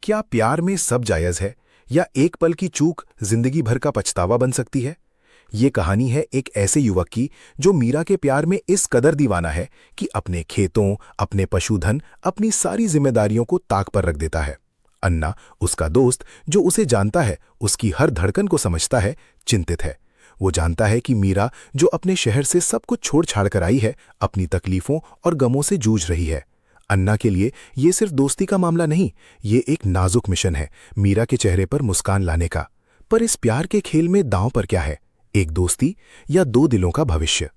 क्या प्यार में सब जायज़ है या एक पल की चूक जिंदगी भर का पछतावा बन सकती है? ये कहानी है एक ऐसे युवक की जो मीरा के प्यार में इस कदर दीवाना है कि अपने खेतों, अपने पशुधन, अपनी सारी जिम्मेदारियों को ताक पर रख देता है। अन्ना, उसका दोस्त जो उसे जानता है, उसकी हर धड़कन को समझता है, चिंतित है। वो जानता है कि मीरा जो अपने शहर से सब कुछ छोड़ छाड़ कर आई है, अपनी तकलीफों और गमों से जूझ रही है। अन्ना के लिए ये सिर्फ दोस्ती का मामला नहीं, ये एक नाजुक मिशन है मीरा के चेहरे पर मुस्कान लाने का। पर इस प्यार के खेल में दांव पर क्या है, एक दोस्ती या दो दिलों का भविष्य?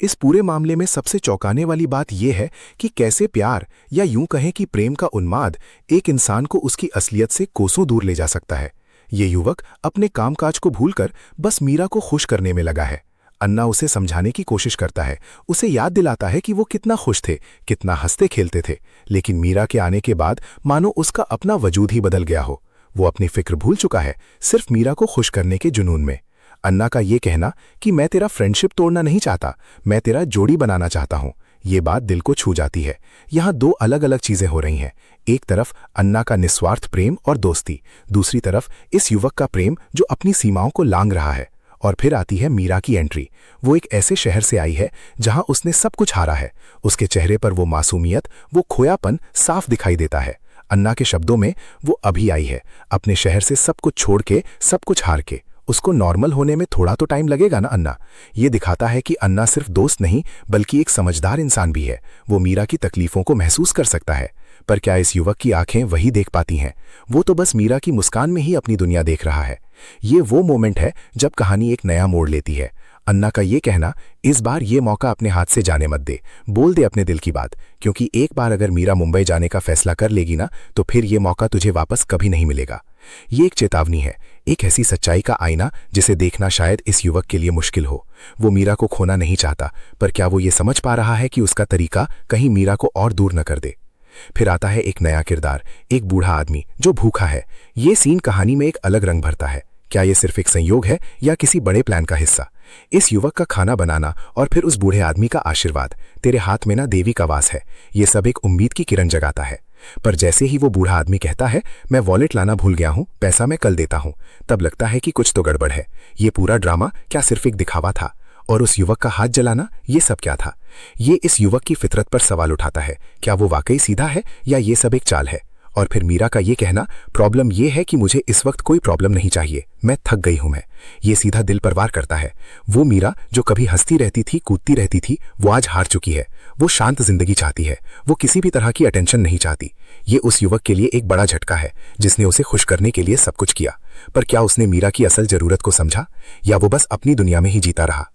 इस पूरे मामले में सबसे चौंकाने वाली बात यह है कि कैसे प्यार, या यूं कहें कि प्रेम का उन्माद, एक इंसान को उसकी असलियत से कोसों दूर ले जा सकता है। ये युवक अपने कामकाज को भूलकर बस मीरा को खुश करने में लगा है। अन्ना उसे समझाने की कोशिश करता है, उसे याद दिलाता है कि वो कितना खुश थे, कितना हंसते खेलते थे, लेकिन मीरा के आने के बाद मानो उसका अपना वजूद ही बदल गया हो। वो अपनी फिक्र भूल चुका है, सिर्फ मीरा को खुश करने के जुनून में। अन्ना का ये कहना कि मैं तेरा फ्रेंडशिप तोड़ना नहीं चाहता, मैं तेरा जोड़ी बनाना चाहता हूं, ये बात दिल को छू जाती है। यहाँ दो अलग अलग चीजें हो रही हैं। एक तरफ अन्ना का निस्वार्थ प्रेम और दोस्ती, दूसरी तरफ इस युवक का प्रेम जो अपनी सीमाओं को लांघ रहा है। और फिर आती है मीरा की एंट्री। वो एक ऐसे शहर से आई है जहां उसने सब कुछ हारा है। उसके चेहरे पर वो मासूमियत, वो खोयापन साफ दिखाई देता है। अन्ना के शब्दों में, वो अभी आई है अपने शहर से सब कुछ छोड़ के, सब कुछ हार के। उसको नॉर्मल होने में थोड़ा तो टाइम लगेगा ना। अन्ना ये दिखाता है कि अन्ना सिर्फ दोस्त नहीं बल्कि एक समझदार इंसान भी है। वो मीरा की तकलीफों को महसूस कर सकता है। पर क्या इस युवक की आंखें वही देख पाती हैं? वो तो बस मीरा की मुस्कान में ही अपनी दुनिया देख रहा है। ये वो मोमेंट है जब कहानी एक नया मोड़ लेती है। अन्ना का ये कहना, इस बार ये मौका अपने हाथ से जाने मत दे, बोल दे अपने दिल की बात, क्योंकि एक बार अगर मीरा मुंबई जाने का फैसला कर लेगी ना, तो फिर ये मौका तुझे वापस कभी नहीं मिलेगा। ये एक चेतावनी है, एक ऐसी सच्चाई का आईना जिसे देखना शायद इस युवक के लिए मुश्किल हो। वो मीरा को खोना नहीं चाहता, पर क्या वो ये समझ पा रहा है कि उसका तरीका कहीं मीरा को और दूर न कर दे? फिर आता है एक नया किरदार, एक बूढ़ा आदमी जो भूखा है। ये सीन कहानी में एक अलग रंग भरता है। क्या ये सिर्फ एक संयोग है या किसी बड़े प्लान का हिस्सा? इस युवक का खाना बनाना और फिर उस बूढ़े आदमी का आशीर्वाद, तेरे हाथ में ना देवी का वास है, ये सब एक उम्मीद की किरण जगाता है। पर जैसे ही वो बूढ़ा आदमी कहता है, मैं वॉलेट लाना भूल गया हूं, पैसा मैं कल देता हूं, तब लगता है कि कुछ तो गड़बड़ है। ये पूरा ड्रामा क्या सिर्फ एक दिखावा था? और उस युवक का हाथ जलाना, ये सब क्या था? ये इस युवक की फितरत पर सवाल उठाता है। क्या वो वाकई सीधा है या ये सब एक चाल है? और फिर मीरा का ये कहना, प्रॉब्लम ये है कि मुझे इस वक्त कोई प्रॉब्लम नहीं चाहिए, मैं थक गई हूं मैं। ये सीधा दिल पर वार करता है। वो मीरा जो कभी हंसती रहती थी, कूदती रहती थी, वो आज हार चुकी है। वो शांत जिंदगी चाहती है, वो किसी भी तरह की अटेंशन नहीं चाहती। ये उस युवक के लिए एक बड़ा झटका है जिसने उसे खुश करने के लिए सब कुछ किया। पर क्या उसने मीरा की असल जरूरत को समझा, या वो बस अपनी दुनिया में ही जीता रहा?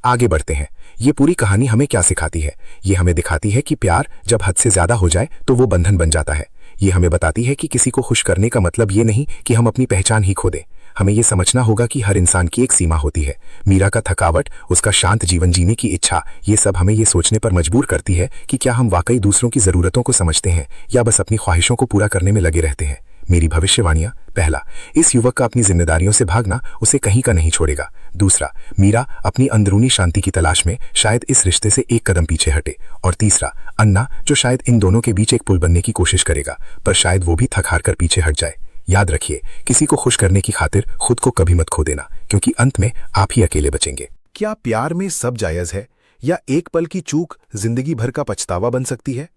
आगे बढ़ते हैं। ये पूरी कहानी हमें क्या सिखाती है? ये हमें दिखाती है कि प्यार जब हद से ज्यादा हो जाए तो वो बंधन बन जाता है। ये हमें बताती है कि किसी को खुश करने का मतलब ये नहीं कि हम अपनी पहचान ही खो दें। हमें ये समझना होगा कि हर इंसान की एक सीमा होती है। मीरा का थकावट, उसका शांत जीवन जीने की इच्छा, ये सब हमें ये सोचने पर मजबूर करती है कि क्या हम वाकई दूसरों की जरूरतों को समझते हैं या बस अपनी ख्वाहिशों को पूरा करने में लगे रहते हैं। मेरी भविष्यवाणियां, पहला, इस युवक का अपनी जिम्मेदारियों से भागना उसे कहीं का नहीं छोड़ेगा। दूसरा, मीरा अपनी अंदरूनी शांति की तलाश में शायद इस रिश्ते से एक कदम पीछे हटे। और तीसरा, अन्ना जो शायद इन दोनों के बीच एक पुल बनने की कोशिश करेगा, पर शायद वो भी थक हार कर पीछे हट जाए। याद रखिए, किसी को खुश करने की खातिर खुद को कभी मत खो देना, क्योंकि अंत में आप ही अकेले बचेंगे। क्या प्यार में सब जायज़ है या एक पल की चूक जिंदगी भर का पछतावा बन सकती है?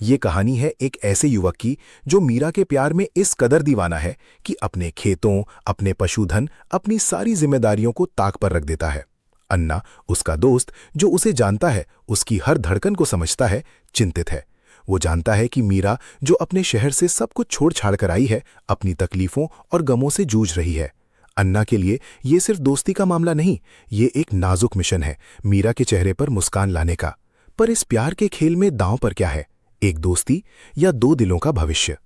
ये कहानी है एक ऐसे युवक की जो मीरा के प्यार में इस कदर दीवाना है कि अपने खेतों, अपने पशुधन, अपनी सारी जिम्मेदारियों को ताक पर रख देता है। अन्ना, उसका दोस्त जो उसे जानता है, उसकी हर धड़कन को समझता है, चिंतित है। वो जानता है कि मीरा जो अपने शहर से सब कुछ छोड़ छाड़ कर आई है, अपनी तकलीफों और गमों से जूझ रही है। अन्ना के लिए ये सिर्फ दोस्ती का मामला नहीं, ये एक नाजुक मिशन है मीरा के चेहरे पर मुस्कान लाने का। पर इस प्यार के खेल में दांव पर क्या है, एक दोस्ती या दो दिलों का भविष्य?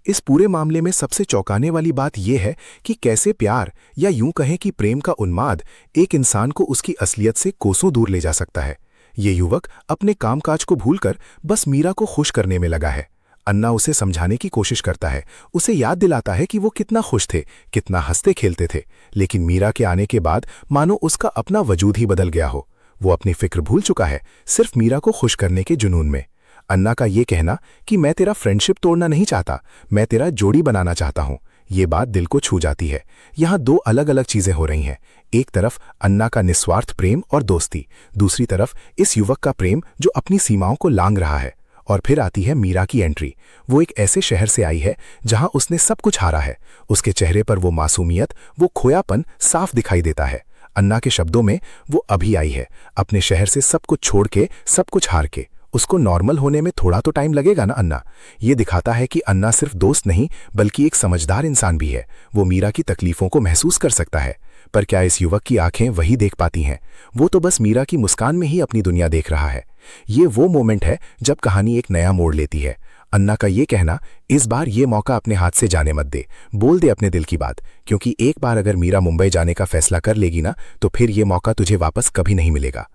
इस पूरे मामले में सबसे चौंकाने वाली बात यह है कि कैसे प्यार, या यूं कहें कि प्रेम का उन्माद, एक इंसान को उसकी असलियत से कोसों दूर ले जा सकता है। ये युवक अपने कामकाज को भूलकर बस मीरा को खुश करने में लगा है। अन्ना उसे समझाने की कोशिश करता है, उसे याद दिलाता है कि वो कितना खुश थे, कितना हंसते खेलते थे, लेकिन मीरा के आने के बाद मानो उसका अपना वजूद ही बदल गया हो। वो अपनी फिक्र भूल चुका है, सिर्फ मीरा को खुश करने के जुनून में। अन्ना का ये कहना कि मैं तेरा फ्रेंडशिप तोड़ना नहीं चाहता, मैं तेरा जोड़ी बनाना चाहता हूं, ये बात दिल को छू जाती है। यहाँ दो अलग अलग चीजें हो रही हैं। एक तरफ अन्ना का निस्वार्थ प्रेम और दोस्ती, दूसरी तरफ इस युवक का प्रेम जो अपनी सीमाओं को लांघ रहा है। और फिर आती है मीरा की एंट्री। वो एक ऐसे शहर से आई है जहां उसने सब कुछ हारा है। उसके चेहरे पर वो मासूमियत, वो खोयापन साफ दिखाई देता है। अन्ना के शब्दों में, वो अभी आई है अपने शहर से सब कुछ छोड़ के, सब कुछ हार के। उसको नॉर्मल होने में थोड़ा तो टाइम लगेगा ना। अन्ना ये दिखाता है कि अन्ना सिर्फ दोस्त नहीं बल्कि एक समझदार इंसान भी है। वो मीरा की तकलीफों को महसूस कर सकता है। पर क्या इस युवक की आंखें वही देख पाती हैं? वो तो बस मीरा की मुस्कान में ही अपनी दुनिया देख रहा है। ये वो मोमेंट है जब कहानी एक नया मोड़ लेती है। अन्ना का ये कहना, इस बार ये मौका अपने हाथ से जाने मत दे, बोल दे अपने दिल की बात, क्योंकि एक बार अगर मीरा मुंबई जाने का फैसला कर लेगी ना, तो फिर ये मौका तुझे वापस कभी नहीं मिलेगा।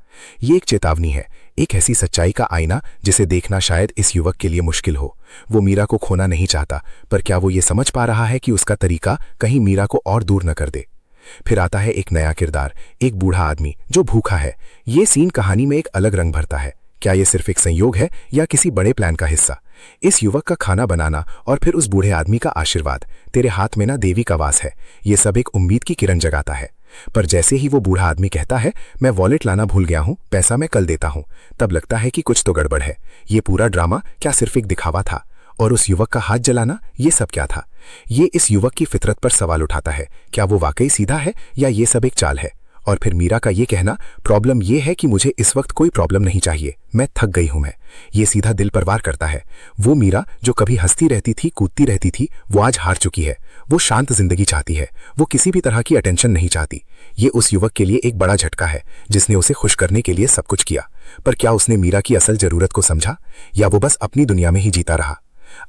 ये एक चेतावनी है, एक ऐसी सच्चाई का आईना जिसे देखना शायद इस युवक के लिए मुश्किल हो। वो मीरा को खोना नहीं चाहता, पर क्या वो ये समझ पा रहा है कि उसका तरीका कहीं मीरा को और दूर न कर दे? फिर आता है एक नया किरदार, एक बूढ़ा आदमी जो भूखा है। ये सीन कहानी में एक अलग रंग भरता है। क्या ये सिर्फ एक संयोग है या किसी बड़े प्लान का हिस्सा? इस युवक का खाना बनाना और फिर उस बूढ़े आदमी का आशीर्वाद, तेरे हाथ में ना देवी का वास है, ये सब एक उम्मीद की किरण जगाता है। पर जैसे ही वो बूढ़ा आदमी कहता है, मैं वॉलेट लाना भूल गया हूं, पैसा मैं कल देता हूं, तब लगता है कि कुछ तो गड़बड़ है। ये पूरा ड्रामा क्या सिर्फ एक दिखावा था? और उस युवक का हाथ जलाना, ये सब क्या था? ये इस युवक की फितरत पर सवाल उठाता है। क्या वो वाकई सीधा है या ये सब एक चाल है? और फिर मीरा का ये कहना, प्रॉब्लम ये है कि मुझे इस वक्त कोई प्रॉब्लम नहीं चाहिए, मैं थक गई हूं। मैं ये सीधा दिल पर वार करता है। वो मीरा जो कभी हंसती रहती थी, कूदती रहती थी, वो आज हार चुकी है। वो शांत जिंदगी चाहती है, वो किसी भी तरह की अटेंशन नहीं चाहती। ये उस युवक के लिए एक बड़ा झटका है जिसने उसे खुश करने के लिए सब कुछ किया। पर क्या उसने मीरा की असल जरूरत को समझा, या वो बस अपनी दुनिया में ही जीता रहा?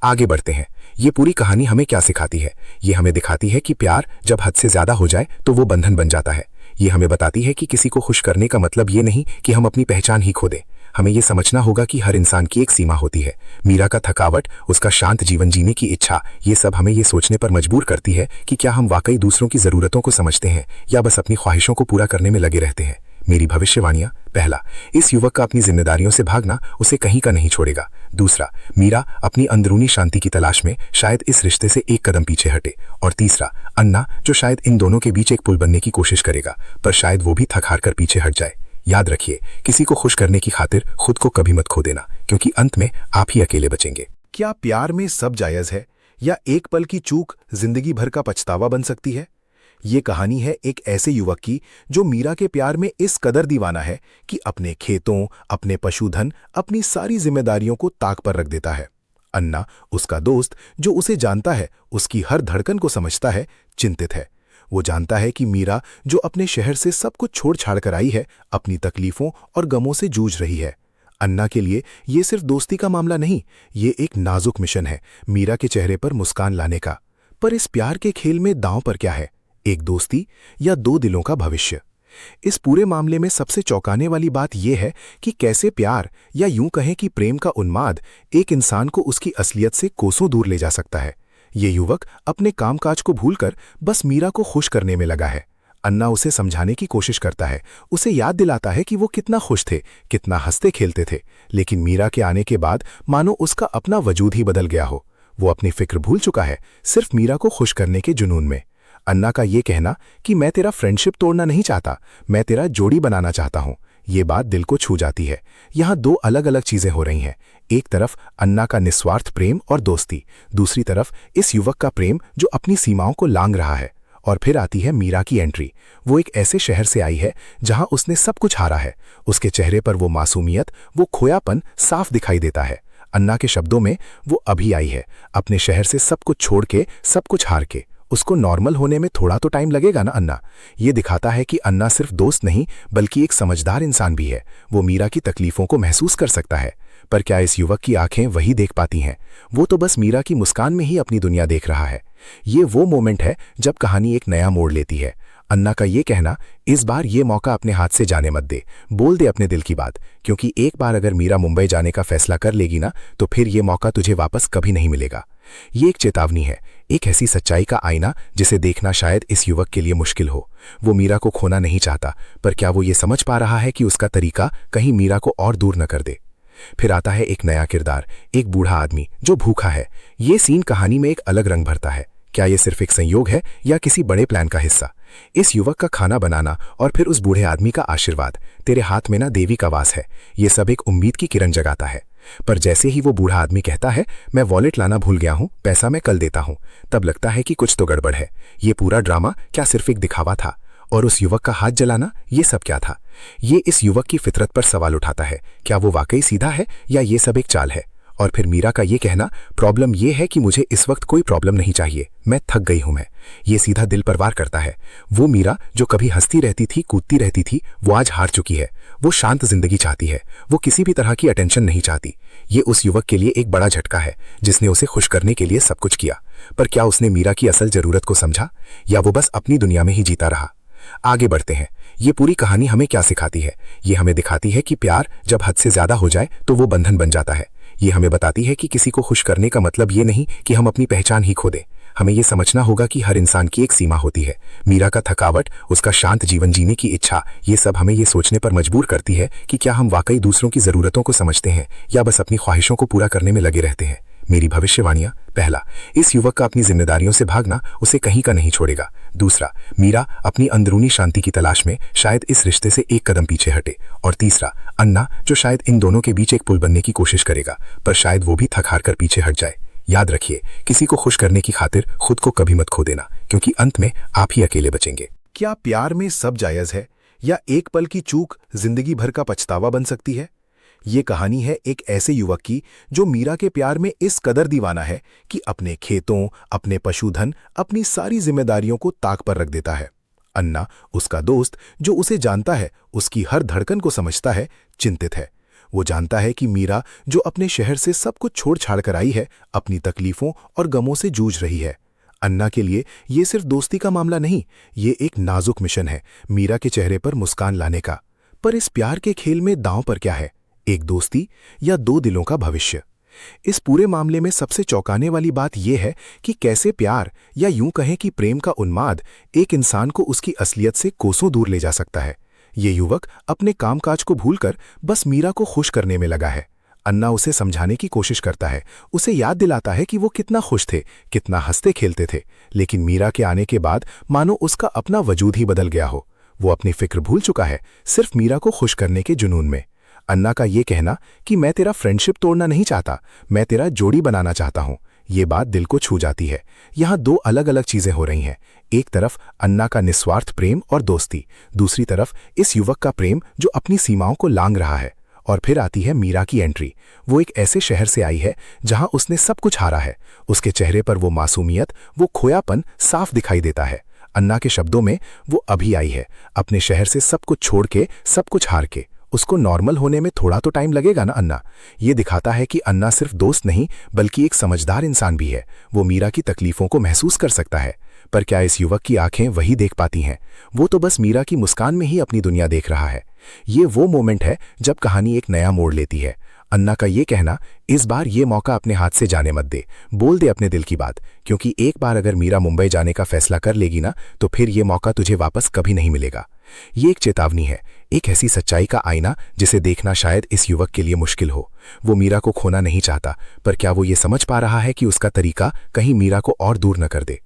आगे बढ़ते हैं। ये पूरी कहानी हमें क्या सिखाती है? ये हमें दिखाती है कि प्यार जब हद से ज्यादा हो जाए तो वो बंधन बन जाता है। ये हमें बताती है कि किसी को खुश करने का मतलब ये नहीं कि हम अपनी पहचान ही खो दें। हमें ये समझना होगा कि हर इंसान की एक सीमा होती है। मीरा का थकावट, उसका शांत जीवन जीने की इच्छा, ये सब हमें ये सोचने पर मजबूर करती है कि क्या हम वाकई दूसरों की जरूरतों को समझते हैं या बस अपनी ख्वाहिशों को पूरा करने में लगे रहते हैं। मेरी भविष्यवाणियां, पहला, इस युवक का अपनी जिम्मेदारियों से भागना उसे कहीं का नहीं छोड़ेगा। दूसरा, मीरा अपनी अंदरूनी शांति की तलाश में शायद इस रिश्ते से एक कदम पीछे हटे। और तीसरा, अन्ना जो शायद इन दोनों के बीच एक पुल बनने की कोशिश करेगा, पर शायद वो भी थक हार कर पीछे हट जाए। याद रखिए, किसी को खुश करने की खातिर खुद को कभी मत खो देना, क्योंकि अंत में आप ही अकेले बचेंगे। क्या प्यार में सब जायज है, या एक पल की चूक जिंदगी भर का पछतावा बन सकती है? ये कहानी है एक ऐसे युवक की जो मीरा के प्यार में इस कदर दीवाना है कि अपने खेतों, अपने पशुधन, अपनी सारी जिम्मेदारियों को ताक पर रख देता है। अन्ना, उसका दोस्त जो उसे जानता है, उसकी हर धड़कन को समझता है, चिंतित है। वो जानता है कि मीरा जो अपने शहर से सब कुछ छोड़ छाड़ कर आई है, अपनी तकलीफों और गमों से जूझ रही है। अन्ना के लिए ये सिर्फ दोस्ती का मामला नहीं, ये एक नाजुक मिशन है मीरा के चेहरे पर मुस्कान लाने का। पर इस प्यार के खेल में दांव पर क्या है, एक दोस्ती या दो दिलों का भविष्य? इस पूरे मामले में सबसे चौंकाने वाली बात यह है कि कैसे प्यार, या यूं कहें कि प्रेम का उन्माद, एक इंसान को उसकी असलियत से कोसों दूर ले जा सकता है। ये युवक अपने कामकाज को भूलकर बस मीरा को खुश करने में लगा है। अन्ना उसे समझाने की कोशिश करता है, उसे याद दिलाता है कि वो कितना खुश थे, कितना हंसते खेलते थे, लेकिन मीरा के आने के बाद मानो उसका अपना वजूद ही बदल गया हो। वो अपनी फिक्र भूल चुका है, सिर्फ मीरा को खुश करने के जुनून में। अन्ना का ये कहना कि मैं तेरा फ्रेंडशिप तोड़ना नहीं चाहता, मैं तेरा जोड़ी बनाना चाहता हूं, ये बात दिल को छू जाती है। यहाँ दो अलग अलग चीजें हो रही हैं। एक तरफ अन्ना का निस्वार्थ प्रेम और दोस्ती, दूसरी तरफ इस युवक का प्रेम जो अपनी सीमाओं को लांघ रहा है। और फिर आती है मीरा की एंट्री। वो एक ऐसे शहर से आई है जहां उसने सब कुछ हारा है। उसके चेहरे पर वो मासूमियत, वो खोयापन साफ दिखाई देता है। अन्ना के शब्दों में, वो अभी आई है अपने शहर से सब कुछ छोड़ के, सब कुछ हार के। उसको नॉर्मल होने में थोड़ा तो टाइम लगेगा ना। अन्ना ये दिखाता है कि अन्ना सिर्फ दोस्त नहीं बल्कि एक समझदार इंसान भी है। वो मीरा की तकलीफों को महसूस कर सकता है। पर क्या इस युवक की आंखें वही देख पाती हैं? वो तो बस मीरा की मुस्कान में ही अपनी दुनिया देख रहा है। ये वो मोमेंट है जब कहानी एक नया मोड़ लेती है। अन्ना का ये कहना, इस बार ये मौका अपने हाथ से जाने मत दे, बोल दे अपने दिल की बात, क्योंकि एक बार अगर मीरा मुंबई जाने का फैसला कर लेगी ना, तो फिर ये मौका तुझे वापस कभी नहीं मिलेगा। ये एक चेतावनी है, एक ऐसी सच्चाई का आईना जिसे देखना शायद इस युवक के लिए मुश्किल हो। वो मीरा को खोना नहीं चाहता, पर क्या वो ये समझ पा रहा है कि उसका तरीका कहीं मीरा को और दूर न कर दे? फिर आता है एक नया किरदार, एक बूढ़ा आदमी जो भूखा है। ये सीन कहानी में एक अलग रंग भरता है। क्या ये सिर्फ एक संयोग है या किसी बड़े प्लान का हिस्सा? इस युवक का खाना बनाना और फिर उस बूढ़े आदमी का आशीर्वाद, तेरे हाथ में ना देवी का वास है, ये सब एक उम्मीद की किरण जगाता है। पर जैसे ही वो बूढ़ा आदमी कहता है, मैं वॉलेट लाना भूल गया हूं, पैसा मैं कल देता हूं, तब लगता है कि कुछ तो गड़बड़ है। ये पूरा ड्रामा क्या सिर्फ एक दिखावा था? और उस युवक का हाथ जलाना, ये सब क्या था? ये इस युवक की फितरत पर सवाल उठाता है। क्या वो वाकई सीधा है या ये सब एक चाल है? और फिर मीरा का ये कहना, प्रॉब्लम ये है कि मुझे इस वक्त कोई प्रॉब्लम नहीं चाहिए, मैं थक गई हूं। मैं ये सीधा दिल पर वार करता है। वो मीरा जो कभी हंसती रहती थी, कूदती रहती थी, वो आज हार चुकी है। वो शांत जिंदगी चाहती है, वो किसी भी तरह की अटेंशन नहीं चाहती। ये उस युवक के लिए एक बड़ा झटका है जिसने उसे खुश करने के लिए सब कुछ किया। पर क्या उसने मीरा की असल जरूरत को समझा या वो बस अपनी दुनिया में ही जीता रहा? आगे बढ़ते हैं। ये पूरी कहानी हमें क्या सिखाती है? ये हमें दिखाती है कि प्यार जब हद से ज्यादा हो जाए तो वो बंधन बन जाता है। ये हमें बताती है कि किसी को खुश करने का मतलब ये नहीं कि हम अपनी पहचान ही खो दें। हमें ये समझना होगा कि हर इंसान की एक सीमा होती है। मीरा का थकावट, उसका शांत जीवन जीने की इच्छा, ये सब हमें ये सोचने पर मजबूर करती है कि क्या हम वाकई दूसरों की जरूरतों को समझते हैं या बस अपनी ख्वाहिशों को पूरा करने में लगे रहते हैं। मेरी भविष्यवाणियां, पहला, इस युवक का अपनी जिम्मेदारियों से भागना उसे कहीं का नहीं छोड़ेगा। दूसरा, मीरा अपनी अंदरूनी शांति की तलाश में शायद इस रिश्ते से एक कदम पीछे हटे। और तीसरा, अन्ना जो शायद इन दोनों के बीच एक पुल बनने की कोशिश करेगा, पर शायद वो भी थक हार कर पीछे हट जाए। याद रखिए, किसी को खुश करने की खातिर खुद को कभी मत खो देना, क्योंकि अंत में आप ही अकेले बचेंगे। क्या प्यार में सब जायज है या एक पल की चूक जिंदगी भर का पछतावा बन सकती है? ये कहानी है एक ऐसे युवक की जो मीरा के प्यार में इस कदर दीवाना है कि अपने खेतों, अपने पशुधन, अपनी सारी जिम्मेदारियों को ताक पर रख देता है। अन्ना, उसका दोस्त जो उसे जानता है, उसकी हर धड़कन को समझता है, चिंतित है। वो जानता है कि मीरा जो अपने शहर से सब कुछ छोड़ छाड़ कर आई है, अपनी तकलीफों और गमों से जूझ रही है। अन्ना के लिए ये सिर्फ दोस्ती का मामला नहीं, ये एक नाजुक मिशन है मीरा के चेहरे पर मुस्कान लाने का। पर इस प्यार के खेल में दांव पर क्या है? एक दोस्ती या दो दिलों का भविष्य? इस पूरे मामले में सबसे चौंकाने वाली बात यह है कि कैसे प्यार, या यूं कहें कि प्रेम का उन्माद, एक इंसान को उसकी असलियत से कोसों दूर ले जा सकता है। ये युवक अपने कामकाज को भूलकर बस मीरा को खुश करने में लगा है। अन्ना उसे समझाने की कोशिश करता है, उसे याद दिलाता है कि वो कितना खुश थे, कितना हंसते खेलते थे, लेकिन मीरा के आने के बाद मानो उसका अपना वजूद ही बदल गया हो। वो अपनी फिक्र भूल चुका है, सिर्फ मीरा को खुश करने के जुनून में। अन्ना का ये कहना कि मैं तेरा फ्रेंडशिप तोड़ना नहीं चाहता, मैं तेरा जोड़ी बनाना चाहता हूं, ये बात दिल को छू जाती है। यहां दो अलग अलग चीजें हो रही हैं। एक तरफ अन्ना का निस्वार्थ प्रेम और दोस्ती, दूसरी तरफ इस युवक का प्रेम जो अपनी सीमाओं को लांघ रहा है। और फिर आती है मीरा की एंट्री। वो एक ऐसे शहर से आई है जहां उसने सब कुछ हारा है। उसके चेहरे पर वो मासूमियत, वो खोयापन साफ दिखाई देता है। अन्ना के शब्दों में, वो अभी आई है अपने शहर से सब कुछ छोड़ के, सब कुछ हार के। उसको नॉर्मल होने में थोड़ा तो टाइम लगेगा ना। अन्ना ये दिखाता है कि अन्ना सिर्फ दोस्त नहीं बल्कि एक समझदार इंसान भी है। वो मीरा की तकलीफों को महसूस कर सकता है। पर क्या इस युवक की आंखें वही देख पाती हैं? वो तो बस मीरा की मुस्कान में ही अपनी दुनिया देख रहा है। ये वो मोमेंट है जब कहानी एक नया मोड़ लेती है। अन्ना का ये कहना, इस बार ये मौका अपने हाथ से जाने मत दे, बोल दे अपने दिल की बात, क्योंकि एक बार अगर मीरा मुंबई जाने का फैसला कर लेगी ना, तो फिर ये मौका तुझे वापस कभी नहीं मिलेगा। ये एक चेतावनी है, एक ऐसी सच्चाई का आईना जिसे देखना शायद इस युवक के लिए मुश्किल हो। वो मीरा को खोना नहीं चाहता, पर क्या वो ये समझ पा रहा है कि उसका तरीका कहीं मीरा को और दूर न कर दे?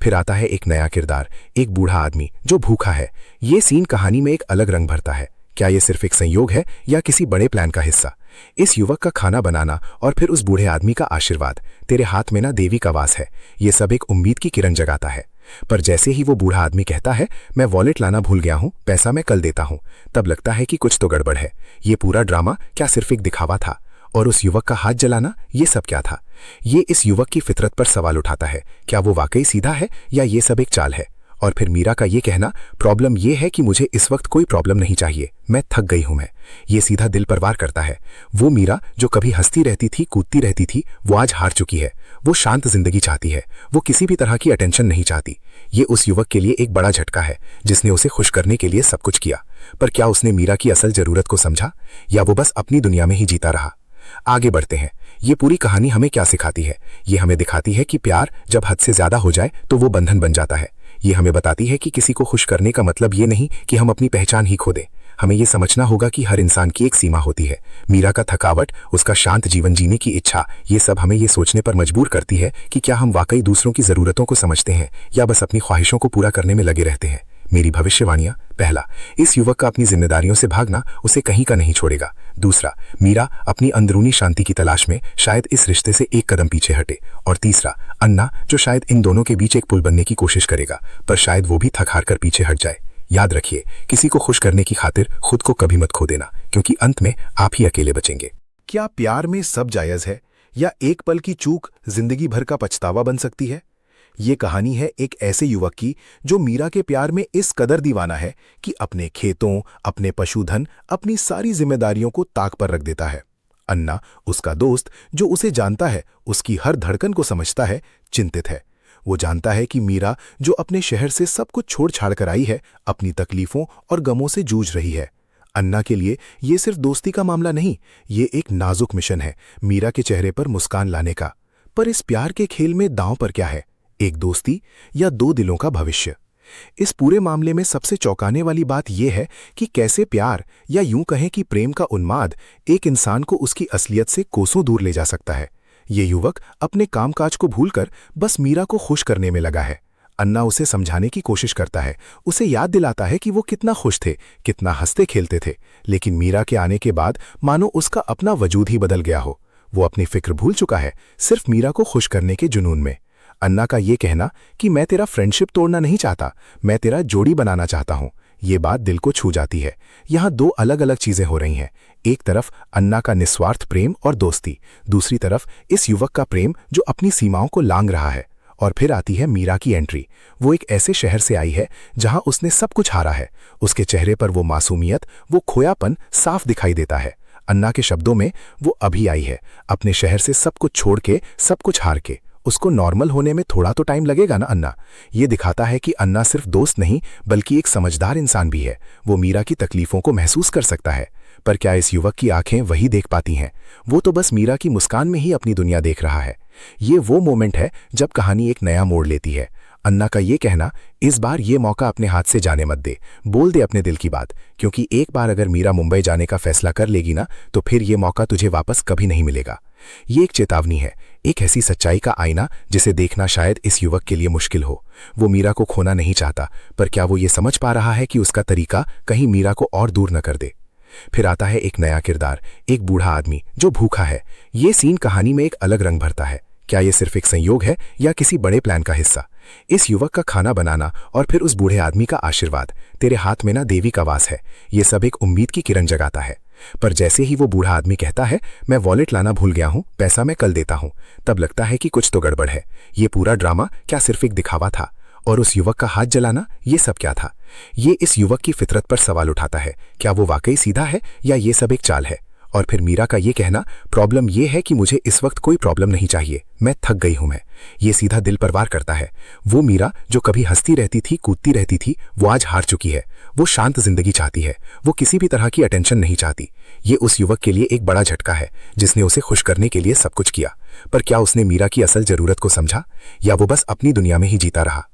फिर आता है एक नया किरदार, एक बूढ़ा आदमी जो भूखा है। ये सीन कहानी में एक अलग रंग भरता है। क्या ये सिर्फ एक संयोग है या किसी बड़े प्लान का हिस्सा? इस युवक का खाना बनाना और फिर उस बूढ़े आदमी का आशीर्वाद, तेरे हाथ में ना देवी का वास है, ये सब एक उम्मीद की किरण जगाता है। पर जैसे ही वो बूढ़ा आदमी कहता है, मैं वॉलेट लाना भूल गया हूं, पैसा मैं कल देता हूं, तब लगता है कि कुछ तो गड़बड़ है। ये पूरा ड्रामा क्या सिर्फ एक दिखावा था? और उस युवक का हाथ जलाना, ये सब क्या था? ये इस युवक की फितरत पर सवाल उठाता है। क्या वो वाकई सीधा है या ये सब एक चाल है? और फिर मीरा का ये कहना, प्रॉब्लम ये है कि मुझे इस वक्त कोई प्रॉब्लम नहीं चाहिए, मैं थक गई हूं। मैं ये सीधा दिल पर वार करता है। वो मीरा जो कभी हंसती रहती थी, कूदती रहती थी, वो आज हार चुकी है। वो शांत जिंदगी चाहती है, वो किसी भी तरह की अटेंशन नहीं चाहती। ये उस युवक के लिए एक बड़ा झटका है जिसने उसे खुश करने के लिए सब कुछ किया। पर क्या उसने मीरा की असल जरूरत को समझा या वो बस अपनी दुनिया में ही जीता रहा? आगे बढ़ते हैं। ये पूरी कहानी हमें क्या सिखाती है? ये हमें दिखाती है कि प्यार जब हद से ज्यादा हो जाए तो वो बंधन बन जाता है। ये हमें बताती है कि किसी को खुश करने का मतलब ये नहीं कि हम अपनी पहचान ही खो दें। हमें ये समझना होगा कि हर इंसान की एक सीमा होती है। मीरा का थकावट, उसका शांत जीवन जीने की इच्छा, ये सब हमें ये सोचने पर मजबूर करती है कि क्या हम वाकई दूसरों की जरूरतों को समझते हैं या बस अपनी ख्वाहिशों को पूरा करने में लगे रहते हैं। मेरी भविष्यवाणियां। पहला, इस युवक का अपनी जिम्मेदारियों से भागना उसे कहीं का नहीं छोड़ेगा। दूसरा, मीरा अपनी अंदरूनी शांति की तलाश में शायद इस रिश्ते से एक कदम पीछे हटे। और तीसरा, अन्ना, जो शायद इन दोनों के बीच एक पुल बनने की कोशिश करेगा, पर शायद वो भी थक हार कर पीछे हट जाए। याद रखिए, किसी को खुश करने की खातिर खुद को कभी मत खो देना, क्योंकि अंत में आप ही अकेले बचेंगे। क्या प्यार में सब जायज है या एक पल की चूक जिंदगी भर का पछतावा बन सकती है? ये कहानी है एक ऐसे युवक की जो मीरा के प्यार में इस कदर दीवाना है कि अपने खेतों, अपने पशुधन, अपनी सारी जिम्मेदारियों को ताक पर रख देता है। अन्ना, उसका दोस्त, जो उसे जानता है, उसकी हर धड़कन को समझता है, चिंतित है। वो जानता है कि मीरा, जो अपने शहर से सब कुछ छोड़ छाड़ कर आई है, अपनी तकलीफों और गमों से जूझ रही है। अन्ना के लिए ये सिर्फ दोस्ती का मामला नहीं, ये एक नाजुक मिशन है मीरा के चेहरे पर मुस्कान लाने का। पर इस प्यार के खेल में दांव पर क्या है, एक दोस्ती या दो दिलों का भविष्य? इस पूरे मामले में सबसे चौंकाने वाली बात यह है कि कैसे प्यार, या यूं कहें कि प्रेम का उन्माद, एक इंसान को उसकी असलियत से कोसों दूर ले जा सकता है। ये युवक अपने कामकाज को भूलकर बस मीरा को खुश करने में लगा है। अन्ना उसे समझाने की कोशिश करता है, उसे याद दिलाता है कि वो कितना खुश थे, कितना हंसते खेलते थे, लेकिन मीरा के आने के बाद मानो उसका अपना वजूद ही बदल गया हो। वो अपनी फिक्र भूल चुका है, सिर्फ मीरा को खुश करने के जुनून में। अन्ना का ये कहना कि मैं तेरा फ्रेंडशिप तोड़ना नहीं चाहता, मैं तेरा जोड़ी बनाना चाहता हूं, ये बात दिल को छू जाती है। यहां दो अलग अलग चीजें हो रही हैं। एक तरफ अन्ना का निस्वार्थ प्रेम और दोस्ती, दूसरी तरफ इस युवक का प्रेम जो अपनी सीमाओं को लांघ रहा है। और फिर आती है मीरा की एंट्री। वो एक ऐसे शहर से आई है जहां उसने सब कुछ हारा है। उसके चेहरे पर वो मासूमियत, वो खोयापन साफ दिखाई देता है। अन्ना के शब्दों में, वो अभी आई है अपने शहर से सब कुछ छोड़ के, सब कुछ हार के। उसको नॉर्मल होने में थोड़ा तो टाइम लगेगा ना अन्ना। ये दिखाता है कि अन्ना सिर्फ दोस्त नहीं, बल्कि एक समझदार इंसान भी है। वो मीरा की तकलीफों को महसूस कर सकता है। पर क्या इस युवक की आंखें वही देख पाती हैं? वो तो बस मीरा की मुस्कान में ही अपनी दुनिया देख रहा है। ये वो मोमेंट है जब कहानी एक नया मोड़ लेती है। अन्ना का ये कहना, इस बार ये मौका अपने हाथ से जाने मत दे, बोल दे अपने दिल की बात, क्योंकि एक बार अगर मीरा मुंबई जाने का फैसला कर लेगी ना, तो फिर ये मौका तुझे वापस कभी नहीं मिलेगा। ये एक चेतावनी है, एक ऐसी सच्चाई का आईना जिसे देखना शायद इस युवक के लिए मुश्किल हो। वो मीरा को खोना नहीं चाहता, पर क्या वो ये समझ पा रहा है कि उसका तरीका कहीं मीरा को और दूर न कर दे? फिर आता है एक नया किरदार, एक बूढ़ा आदमी जो भूखा है। ये सीन कहानी में एक अलग रंग भरता है। क्या ये सिर्फ एक संयोग है या किसी बड़े प्लान का हिस्सा? इस युवक का खाना बनाना और फिर उस बूढ़े आदमी का आशीर्वाद, तेरे हाथ में ना देवी का वास है, ये सब एक उम्मीद की किरण जगाता है। पर जैसे ही वो बूढ़ा आदमी कहता है, मैं वॉलेट लाना भूल गया हूं, पैसा मैं कल देता हूं, तब लगता है कि कुछ तो गड़बड़ है। ये पूरा ड्रामा क्या सिर्फ एक दिखावा था? और उस युवक का हाथ जलाना, ये सब क्या था? ये इस युवक की फितरत पर सवाल उठाता है। क्या वो वाकई सीधा है या ये सब एक चाल है? और फिर मीरा का ये कहना, प्रॉब्लम ये है कि मुझे इस वक्त कोई प्रॉब्लम नहीं चाहिए, मैं थक गई हूं। मैं ये सीधा दिल पर वार करता है। वो मीरा जो कभी हंसती रहती थी, कूदती रहती थी, वो आज हार चुकी है। वो शांत जिंदगी चाहती है, वो किसी भी तरह की अटेंशन नहीं चाहती। ये उस युवक के लिए एक बड़ा झटका है, जिसने उसे खुश करने के लिए सब कुछ किया। पर क्या उसने मीरा की असल जरूरत को समझा, या वो बस अपनी दुनिया में ही जीता रहा?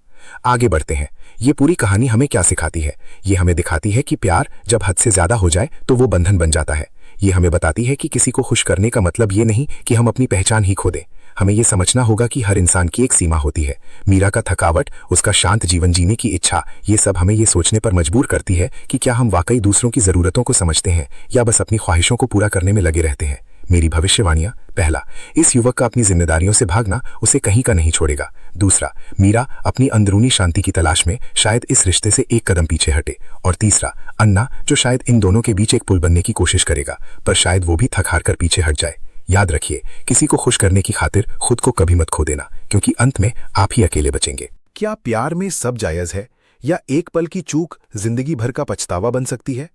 आगे बढ़ते हैं। ये पूरी कहानी हमें क्या सिखाती है? ये हमें दिखाती है कि प्यार जब हद से ज्यादा हो जाए तो वो बंधन बन जाता है। ये हमें बताती है कि किसी को खुश करने का मतलब ये नहीं कि हम अपनी पहचान ही खो दें। हमें ये समझना होगा कि हर इंसान की एक सीमा होती है। मीरा का थकावट, उसका शांत जीवन जीने की इच्छा, ये सब हमें ये सोचने पर मजबूर करती है कि क्या हम वाकई दूसरों की जरूरतों को समझते हैं या बस अपनी ख्वाहिशों को पूरा करने में लगे रहते हैं। मेरी भविष्यवाणियां। पहला, इस युवक का अपनी जिम्मेदारियों से भागना उसे कहीं का नहीं छोड़ेगा। दूसरा, मीरा अपनी अंदरूनी शांति की तलाश में शायद इस रिश्ते से एक कदम पीछे हटे। और तीसरा, अन्ना, जो शायद इन दोनों के बीच एक पुल बनने की कोशिश करेगा, पर शायद वो भी थक हार कर पीछे हट जाए। याद रखिए, किसी को खुश करने की खातिर खुद को कभी मत खो देना, क्योंकि अंत में आप ही अकेले बचेंगे। क्या प्यार में सब जायज है या एक पल की चूक जिंदगी भर का पछतावा बन सकती है?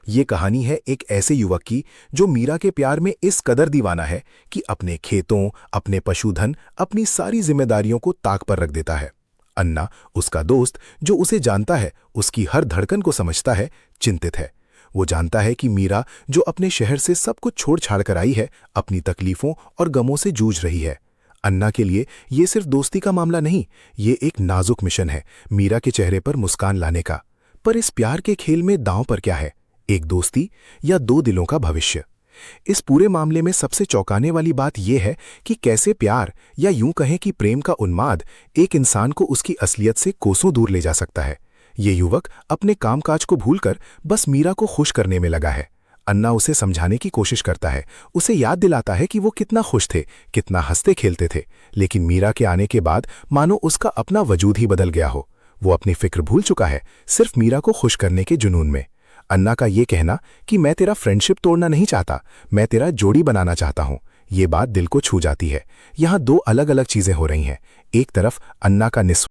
ये कहानी है एक ऐसे युवक की जो मीरा के प्यार में इस कदर दीवाना है कि अपने खेतों, अपने पशुधन, अपनी सारी जिम्मेदारियों को ताक पर रख देता है। अन्ना, उसका दोस्त, जो उसे जानता है, उसकी हर धड़कन को समझता है, चिंतित है। वो जानता है कि मीरा, जो अपने शहर से सब कुछ छोड़ छाड़ कर आई है, अपनी तकलीफों और गमों से जूझ रही है। अन्ना के लिए ये सिर्फ दोस्ती का मामला नहीं, ये एक नाजुक मिशन है मीरा के चेहरे पर मुस्कान लाने का। पर इस प्यार के खेल में दांव पर क्या है? एक दोस्ती या दो दिलों का भविष्य। इस पूरे मामले में सबसे चौंकाने वाली बात यह है कि कैसे प्यार या यूं कहें कि प्रेम का उन्माद एक इंसान को उसकी असलियत से कोसों दूर ले जा सकता है। ये युवक अपने कामकाज को भूलकर बस मीरा को खुश करने में लगा है। अन्ना उसे समझाने की कोशिश करता है, उसे याद दिलाता है कि वो कितना खुश थे, कितना हंसते खेलते थे, लेकिन मीरा के आने के बाद मानो उसका अपना वजूद ही बदल गया हो। वो अपनी फिक्र भूल चुका है, सिर्फ मीरा को खुश करने के जुनून में। अन्ना का ये कहना कि मैं तेरा फ्रेंडशिप तोड़ना नहीं चाहता, मैं तेरा जोड़ी बनाना चाहता हूं, ये बात दिल को छू जाती है। यहाँ दो अलग अलग चीजें हो रही हैं। एक तरफ अन्ना का